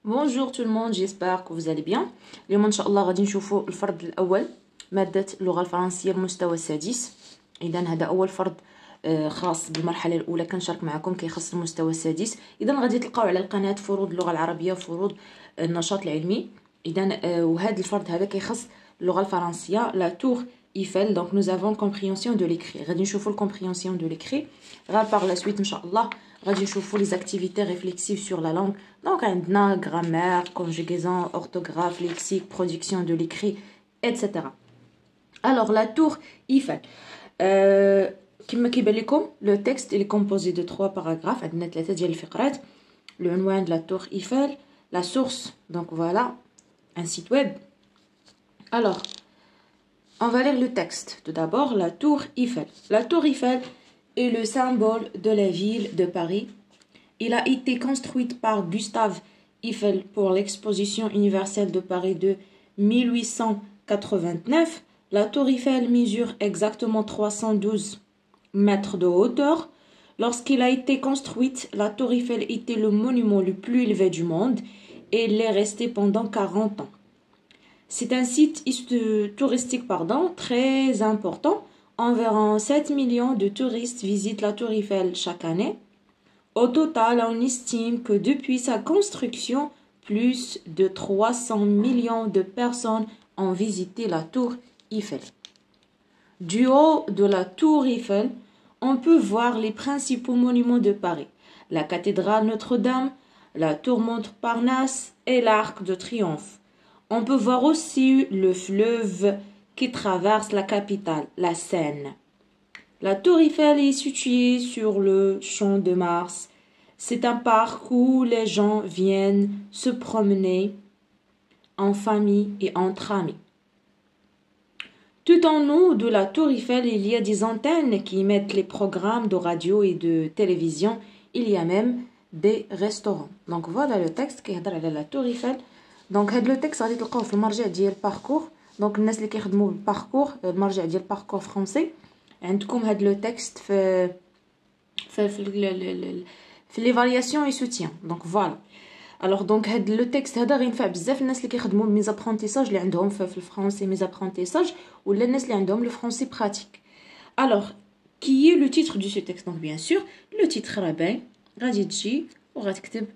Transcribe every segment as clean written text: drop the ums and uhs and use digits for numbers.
Bonjour tout le monde, j'espère que vous allez bien. اليوم ان شاء الله غادي نشوفوا الفرض الاول ماده اللغه الفرنسيه المستوى السادس. اذا هذا اول فرض خاص بالمرحله الاولى كنشارك معكم كيخص المستوى السادس. اذا غادي تلقاو على القناه فروض اللغه العربيه وفروض النشاط العلمي. اذا وهذا الفرض هذا كيخص اللغه الفرنسيه لا تور ايفل. دونك nous avons compréhension de l'écrit. غادي نشوفوا الكومبريهنسيون دو ليكري. غير par la suite ان شاء الله غادي نشوفوا les activités réflexives sur la langue. Donc عندنا grammaire, conjugaison, orthographe, lexique, production de l'écrit, etc. Alors la tour Eiffel. كما كيبان لكم le texte il est composé de 3 paragraphes. عندنا 3 ديال الفقرات. العنوان de la tour Eiffel, la source, donc voilà, un site web. Alors on va lire le texte. Tout d'abord, la tour Eiffel. La tour Eiffel est le symbole de la ville de Paris. Il a été construite par Gustave Eiffel pour l'exposition universelle de Paris de 1889. La tour Eiffel mesure exactement 312 mètres de hauteur. Lorsqu'il a été construite, la tour Eiffel était le monument le plus élevé du monde et il est resté pendant 40 ans. C'est un site touristique très important. Environ 7 millions de touristes visitent la tour Eiffel chaque année. Au total, on estime que depuis sa construction, plus de 300 millions de personnes ont visité la tour Eiffel. Du haut de la tour Eiffel, on peut voir les principaux monuments de Paris. La cathédrale Notre-Dame, la tour Montparnasse et l'Arc de Triomphe. On peut voir aussi le fleuve qui traverse la capitale, la Seine. La tour Eiffel est située sur le Champ de Mars. C'est un parc où les gens viennent se promener en famille et entre amis. Tout en haut de la tour Eiffel, il y a des antennes qui émettent les programmes de radio et de télévision. Il y a même des restaurants. Donc voilà le texte qui est à la tour Eiffel. Donc هذا لو تكست غادي تلقاوه في المرجع ديال باركور. دونك الناس اللي كيخدموا بالباركور المرجع ديال باركور فرونسي عندكم هذا لو تكست في ليفالياسيون اي سوتيان. دونك فوالا الوغ دونك هذا لو تكست هذا غينفع بزاف الناس اللي كيخدموا بميزابرونتيساج اللي عندهم في الفرونسي ميزابرونتيساج ولا الناس اللي عندهم لو فرونسي براتيك. الوغ كي est le titre de ce texte. Donc bien sûr le titre راه باين غادي تجي وغتكتب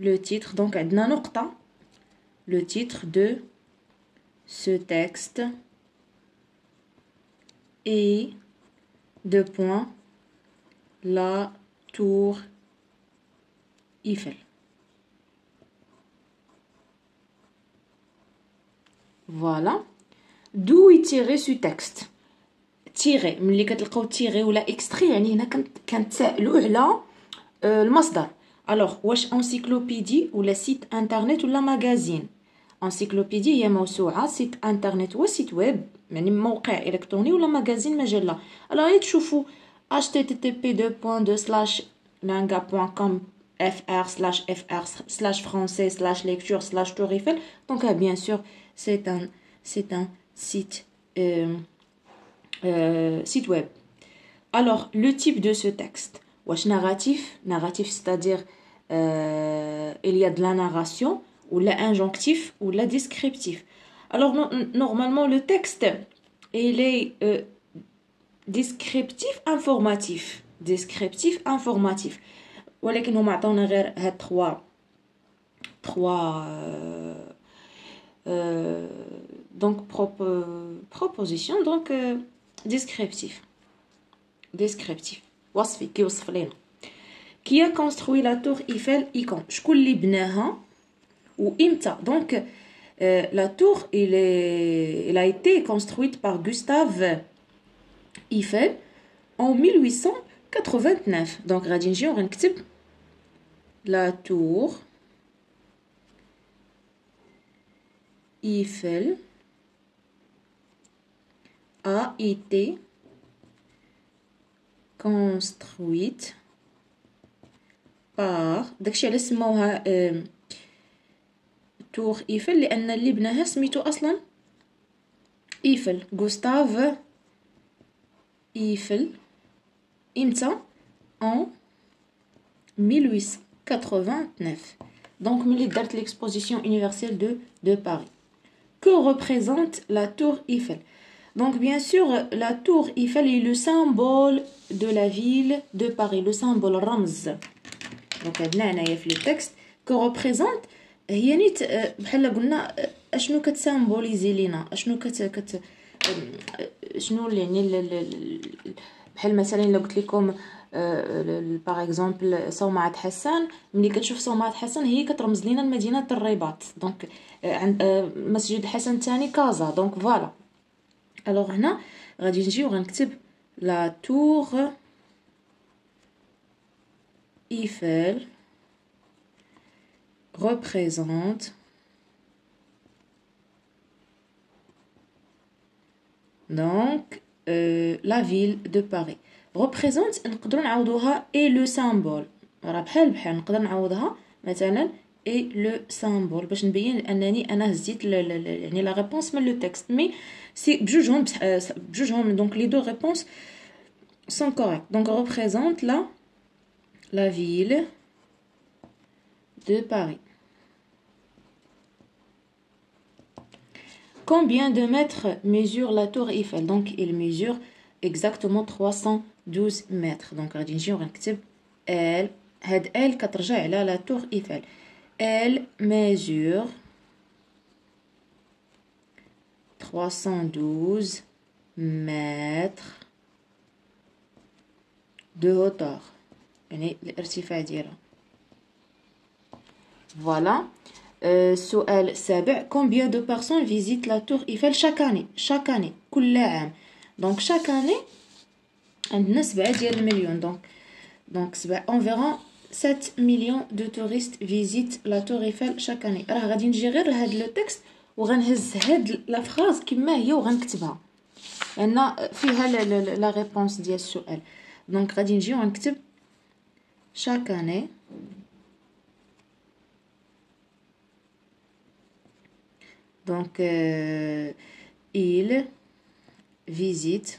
le titre. دونك عندنا نقطه le titre de ce texte est deux points la tour Eiffel. Voilà. D'où est tiré ce texte. tiré ملي كتلقاو tiré ولا extrait يعني هنا كنتسائلوا على المصدر. Alors واش انسيكلوبيدي ولا سيت انترنت ولا ماغازين. انسيكلوبيدي هي موسوعه، سيت انترنت هو سيت ويب يعني موقع الكتروني ولا ماغازين مجله. alors غادي تشوفوا http://langa.com fr/fr/français/lecture/tour Eiffel. Donc bien sûr c'est un site site web. Alors le type de ce texte, واش narratif c'est-à-dire il y a de la narration ou la injonctif ou la descriptif. Alors normalement le texte il est descriptif informatif ولكن هما عطاونا غير هاد 3 donc proposition. donc descriptif وصفي كيوصف لينا. Qui a construit la tour Eiffel et quand. شكون اللي بناها وإمتى. donc la tour elle a été construite par Gustave Eiffel en 1889. donc غادي نجي وغنكتب la tour Eiffel a été construite par داكشي علاش سموها تور ايفل لان اللي بناها سميتو اصلا ايفل غوستاف ايفل. امتى en 1889. Donc ملي درت l'exposition universelle de Paris. Que représente la tour Eiffel? Donc bien sûr la tour Eiffel est le symbole de la ville de Paris, le symbole رمز. Donc عندنا هنايا في le texte que représente هي نيت بحال قلنا اشنو كتسامبوليزي لينا اشنو شنو يعني بحال مثلا الا قلت لكم باغ اكزومبل صومعة حسان ملي كتشوف صومعة حسان هي كترمز لينا لمدينه الرباط دونك عند مسجد الحسن الثاني كازا دونك فوالا الوغ هنا غادي نجي وغنكتب لا تور ايفل représente donc la ville de Paris. Représente نقدروا نعوضوها et le symbole راه بحال نقدر نعوضها مثلا et le symbole باش نبين انني انا هزيت يعني لا ريبونس من لو تكست مي سي بجوجهم donc les deux réponses sont correctes. Donc représente la ville de Paris. Combien de mètres mesure la tour Eiffel? Donc il mesure exactement 312 mètres. Donc غادي نجي ونكتب elle هاد elle كترجع على la tour Eiffel. Elle mesure 312 mètres de hauteur. يعني الارتفاع ديالها. Voilà. السؤال السابع. Combien de personnes visitent la tour Eiffel chaque année? Chaque année. كل عام. Donc chaque année عندنا 7 ديال المليون. Donc environ 7 millions de touristes visitent la tour Eiffel chaque année. راه غادي نجي غير لهاد لو تكست وغنهز هاد لا فراز كما هي وغنكتبها لان فيها لا ريبونس ديال السؤال. دونك غادي نجي ونكتب chaque année donc il visite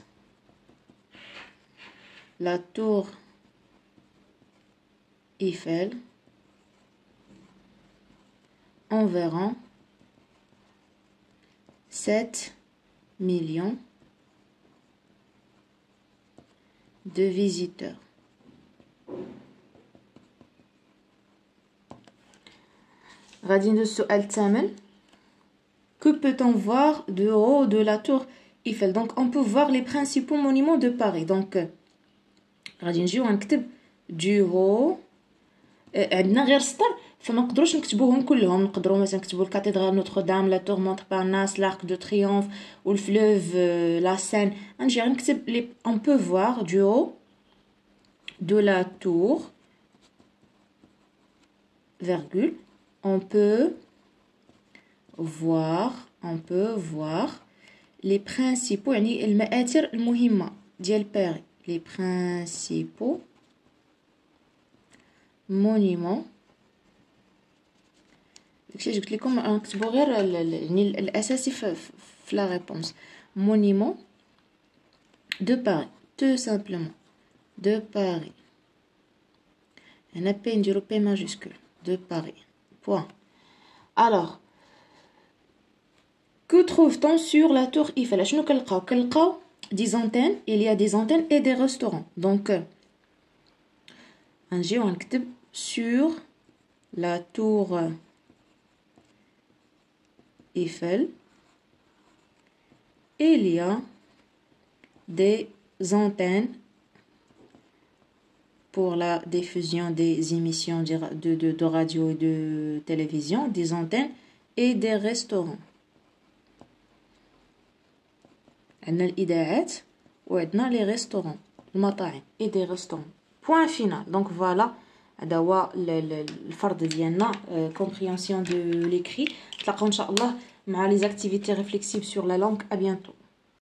la tour Eiffel environ 7 millions de visiteurs. غادي ندوز السؤال الثامن. Que peut-on voir de haut de la tour Eiffel? Donc on peut voir les principaux monuments de Paris. Donc غادي نجي ونكتب du haut عندنا غير سطر فما نقدروش نكتبوهم كلهم. نقدروا مثلا نكتبوا الكاتدرال نوتردام لا تور مونتبارناس لارك دو تريومف والفلوف لا سين. نجي نكتب لي on peut voir du haut de la tour virgule on peut voir les principaux يعني المآثر المهمة ديال باريس les principaux monuments. داكشي قلت لكم نكتبوا غير يعني الاساسي في لا ريبونس monument de Paris tout simplement de Paris. هنا بي نديرو بي ماجيسكول de Paris point. Alors que trouve-t-on sur la tour Eiffel? شنو كنلقاو des antennes, il y a des antennes et des restaurants. Donc غنجي ونكتب sur la tour Eiffel il y a des antennes pour la diffusion des émissions de radio et de télévision, des antennes et des restaurants. عندنا الإذاعات وعندنا les restaurants المطاعم et des restaurants. Point final. Donc voilà هذا هو الفرض ديالنا compréhension de l'écrit. نتلاقاو ان شاء الله مع les activités réflexives sur la langue. À bientôt.